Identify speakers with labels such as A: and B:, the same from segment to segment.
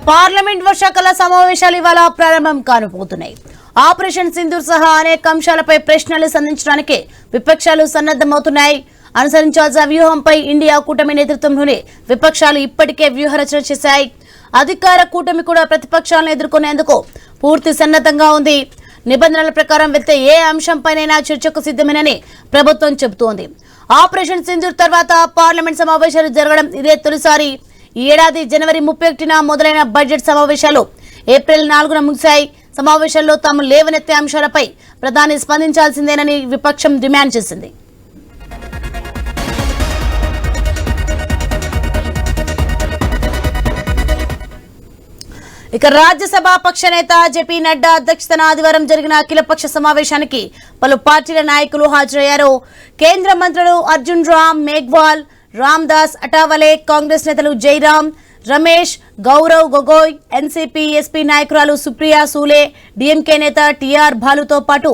A: Parliament వర్షాకాల సమావేశాలు ఇవాళ ప్రారంభం కానుపోతున్నాయి. ఆపరేషన్ సింధూర్ సహా అనేక అంశాలపై ప్రశ్నలు సంధించడానికి విపక్షాలు సన్నద్ధమవుతున్నాయి. అనుసరించాల్సిన వ్యూహంపై ఇండియా కూటమి నేతృత్వంలోని విపక్షాలు ఇప్పటికే వ్యూహరచన చేశాయి. అధికార కూటమి కూడా ప్రతిపక్షాలను ఎదుర్కొనేందుకు పూర్తి సన్నద్ధంగా ఉంది. నిబంధనల ప్రకారం వెళ్తే ఏ అంశంపైనైనా చర్చకు సిద్ధమేనని ప్రభుత్వం చెబుతోంది. ఆపరేషన్ సింధూర్ తర్వాత పార్లమెంట్ సమావేశాలు జరగడం ఇదే తొలిసారి. ఈ ఏడాది జనవరి 31న మొదలైన బడ్జెట్ సమావేశాలు ఏప్రిల్ 4న ముగిశాయి. సమావేశాల్లో తాము లేవనెత్తే అంశాలపై ప్రధాని స్పందించాల్సిందేనని విపక్షం డిమాండ్ చేసింది. ఇక రాజ్యసభ పక్ష నేత జేపీ నడ్డా అధ్యక్షతన ఆదివారం జరిగిన అఖిలపక్ష సమావేశానికి పలు పార్టీల నాయకులు హాజరయ్యారు. కేంద్ర మంత్రులు అర్జున్ రామ్ మేఘ్వాల్, రామ్దాస్ అటావలే, కాంగ్రెస్ నేతలు జైరాం రమేష్, గౌరవ్ గొగోయ్, ఎన్సీపీ ఎస్పీ నాయకురాలు సుప్రియా సూలే, డీఎంకే నేత టీఆర్ బాలుతో పాటు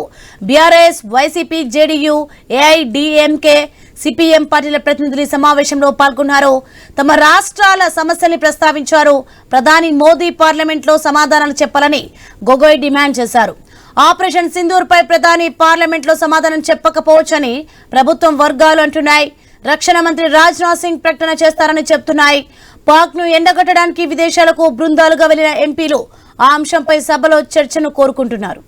A: BRS, YCP, JDU, AIADMK, CPM పార్టీల ప్రతినిధులు సమావేశంలో పాల్గొన్నారు. తమ రాష్ట్రాల సమస్యల్ని ప్రస్తావించారు. ప్రధాని మోదీ పార్లమెంట్లో సమాధానాలు చెప్పాలని గొగోయ్ డిమాండ్ చేశారు. ఆపరేషన్ సింధూర్ పై ప్రధాని పార్లమెంట్లో సమాధానం చెప్పకపోవచ్చని ప్రభుత్వం వర్గాలు అంటున్నాయి. రక్షణ మంత్రి రాజ్నాథ్ సింగ్ ప్రకటన చేస్తారని చెబుతున్నాయి. పాక్ ను ఎండగట్టడానికి విదేశాలకు బృందాలుగా వెళ్లిన ఎంపీలు ఆ అంశంపై సభలో చర్చను కోరుకుంటున్నారు.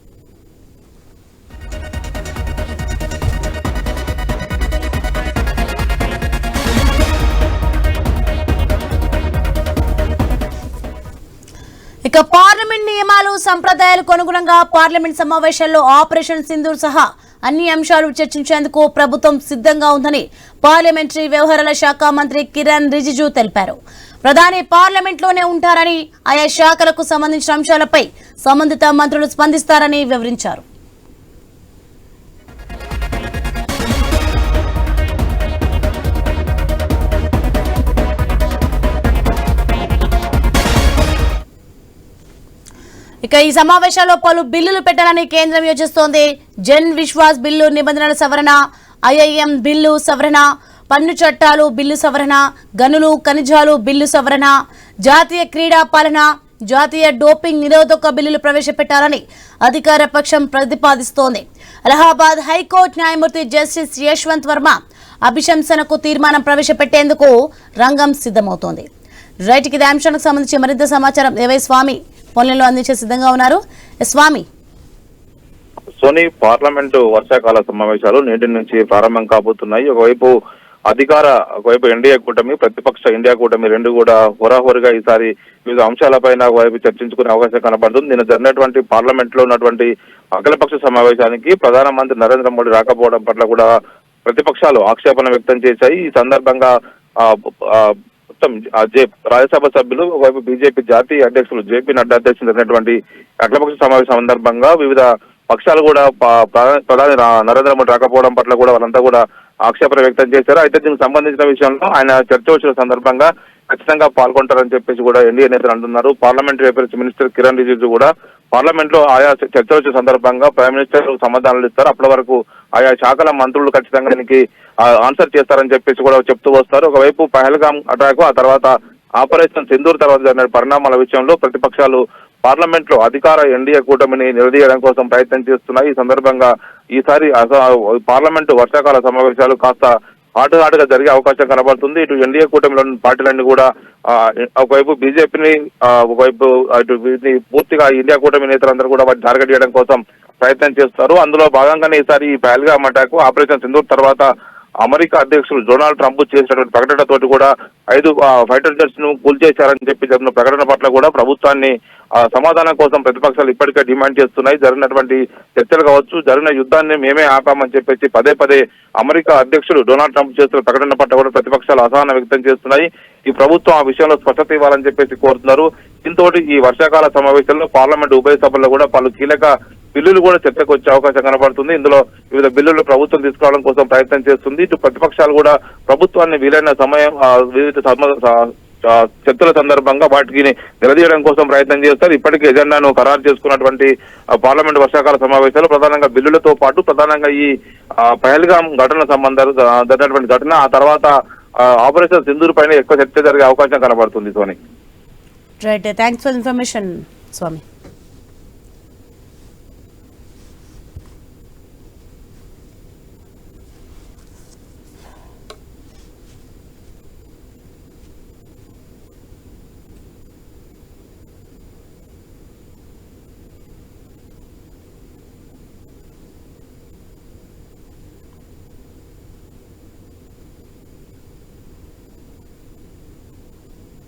A: ఇక పార్లమెంట్ నియమాలు సంప్రదాయాలకు అనుగుణంగా పార్లమెంట్ సమావేశాల్లో ఆపరేషన్ సింధూర్ సహా అన్ని అంశాలు చర్చించేందుకు ప్రభుత్వం సిద్ధంగా ఉందని పార్లమెంటరీ వ్యవహారాల శాఖ మంత్రి కిరణ్ రిజిజు తెలిపారు. ప్రధాని పార్లమెంట్లోనే ఉంటారని, ఆయా శాఖలకు సంబంధించిన అంశాలపై సంబంధిత మంత్రులు స్పందిస్తారని వివరించారు. ఇక ఈ సమావేశాల్లో పలు బిల్లులు పెట్టాలని కేంద్రం యోచిస్తోంది. జన్ విశ్వాస్ బిల్లు నిబంధనల సవరణ, ఐఐఎం బిల్లు సవరణ, పన్ను చట్టాలు బిల్లు సవరణ, గనులు ఖనిజాలు బిల్లు సవరణ, జాతీయ క్రీడా పాలన, జాతీయ డోపింగ్ నిరోధక బిల్లులు ప్రవేశపెట్టాలని అధికార పక్షం ప్రతిపాదిస్తోంది. అలహాబాద్ హైకోర్టు న్యాయమూర్తి జస్టిస్ యశ్వంత్ వర్మ అభిశంసనకు తీర్మానం ప్రవేశపెట్టేందుకు రంగం సిద్ధమవుతోంది. రైట్, ఇది అంశానికి సంబంధించి మరింత సమాచారం ఏవై స్వామి ఫోన్లలో అందించే సిద్ధంగా ఉన్నారు. స్వామి,
B: సోని, పార్లమెంటు వర్షాకాల సమావేశాలు నేటి నుంచి ప్రారంభం కాబోతున్నాయి. ఒకవైపు ఎన్డీఏ కూటమి, ప్రతిపక్ష ఇండియా కూటమి రెండు కూడా హోరాహోరీగా ఈసారి వివిధ అంశాలపైన ఒకవైపు చర్చించుకునే అవకాశం కనబడుతుంది. నిన్న జరిగినటువంటి పార్లమెంట్ లో ఉన్నటువంటి అఖిలపక్ష సమావేశానికి ప్రధానమంత్రి నరేంద్ర మోడీ రాకపోవడం పట్ల కూడా ప్రతిపక్షాలు ఆక్షేపణ వ్యక్తం చేశాయి. ఈ సందర్భంగా రాజ్యసభ సభ్యులు, ఒకవైపు బీజేపీ జాతీయ అధ్యక్షులు జేపీ నడ్డా అధ్యక్షులు జరిగినటువంటి అఖిలపక్ష సమావేశం సందర్భంగా వివిధ పక్షాలు కూడా ప్రధాని నరేంద్ర మోడీ రాకపోవడం పట్ల కూడా వాళ్ళంతా కూడా ఆక్షేపణ వ్యక్తం చేశారు. అయితే దీనికి సంబంధించిన విషయంలో ఆయన చర్చ వచ్చిన సందర్భంగా ఖచ్చితంగా పాల్గొంటారని చెప్పేసి కూడా ఎన్డీఏ నేతలు అంటున్నారు. Parliamentary affairs minister Kiran Rijiju కూడా పార్లమెంట్ లో ఆయా చర్చ వచ్చిన సందర్భంగా ప్రైమ్ మినిస్టర్ సమాధానాలు ఇస్తారు. అప్పటి వరకు ఆయా శాఖల మంత్రులు ఖచ్చితంగా దీనికి ఆన్సర్ చేస్తారని చెప్పేసి కూడా చెప్తూ వస్తారు. ఒకవైపు పహల్గామ్ అటాక్, ఆ తర్వాత ఆపరేషన్ సింధూర్ తర్వాత జరిగిన పరిణామాల విషయంలో ప్రతిపక్షాలు పార్లమెంట్ లో అధికార ఎన్డీఏ కూటమిని నిలదీయడం కోసం ప్రయత్నం చేస్తున్నాయి. ఈ సందర్భంగా ఈసారి పార్లమెంటు వర్షాకాల సమావేశాలు కాస్త హాటుగా జరిగే అవకాశం కనబడుతుంది. ఇటు ఎన్డీఏ కూటమిలోని పార్టీలన్నీ కూడా ఒకవైపు బీజేపీని, ఒకవైపు ఇటు పూర్తిగా ఇండియా కూటమి నేతలందరూ కూడా వాటిని టార్గెట్ చేయడం కోసం ప్రయత్నం చేస్తారు. అందులో భాగంగానే ఈసారి ఈ పహల్గామ్ అటాక్, ఆపరేషన్ సింధూర్ తర్వాత అమెరికా అధ్యక్షులు డొనాల్డ్ ట్రంప్ చేసినటువంటి ప్రకటనతోటి కూడా 5 ఫైటర్ జెట్స్ ను కూల్చేశారని చెప్పి జరిగిన ప్రకటన పట్ల కూడా ప్రభుత్వాన్ని సమాధానం కోసం ప్రతిపక్షాలు ఇప్పటికే డిమాండ్ చేస్తున్నాయి. జరిగినటువంటి చర్చలు కావచ్చు, జరిగిన యుద్ధాన్ని మేమే ఆపామని చెప్పేసి పదే అమెరికా అధ్యక్షుడు డొనాల్డ్ ట్రంప్ చేస్తున్న ప్రకటన పట్ల కూడా ప్రతిపక్షాలు అసహనం వ్యక్తం చేస్తున్నాయి. ఈ ప్రభుత్వం ఆ విషయంలో స్పష్టత ఇవ్వాలని చెప్పేసి కోరుతున్నారు. దీంతో ఈ వర్షాకాల సమావేశంలో పార్లమెంట్ ఉభయ సభల్లో కూడా పలు కీలక బిల్లులు కూడా చర్చకు వచ్చే అవకాశం కనబడుతుంది. ఇందులో వివిధ బిల్లులు ప్రభుత్వం తీసుకురావడం కోసం ప్రయత్నం చేస్తుంది. ఇటు ప్రతిపక్షాలు కూడా ప్రభుత్వాన్ని వీలైన సమయం వివిధ చర్చల సందర్భంగా వాటికి నిలదీయడం కోసం ప్రయత్నం చేస్తారు. ఇప్పటికే ఎజెండాను ఖరారు చేసుకున్నటువంటి పార్లమెంట్ వర్షాకాల సమావేశాలు ప్రధానంగా బిల్లులతో పాటు ప్రధానంగా ఈ పహల్గామ్ ఘటన జరిగినటువంటి ఘటన, ఆ తర్వాత ఆపరేషన్ సింధూర్ పైన ఎక్కువ చర్చ జరిగే అవకాశం కనబడుతుంది. Soni,
A: right, thanks for information Swamy.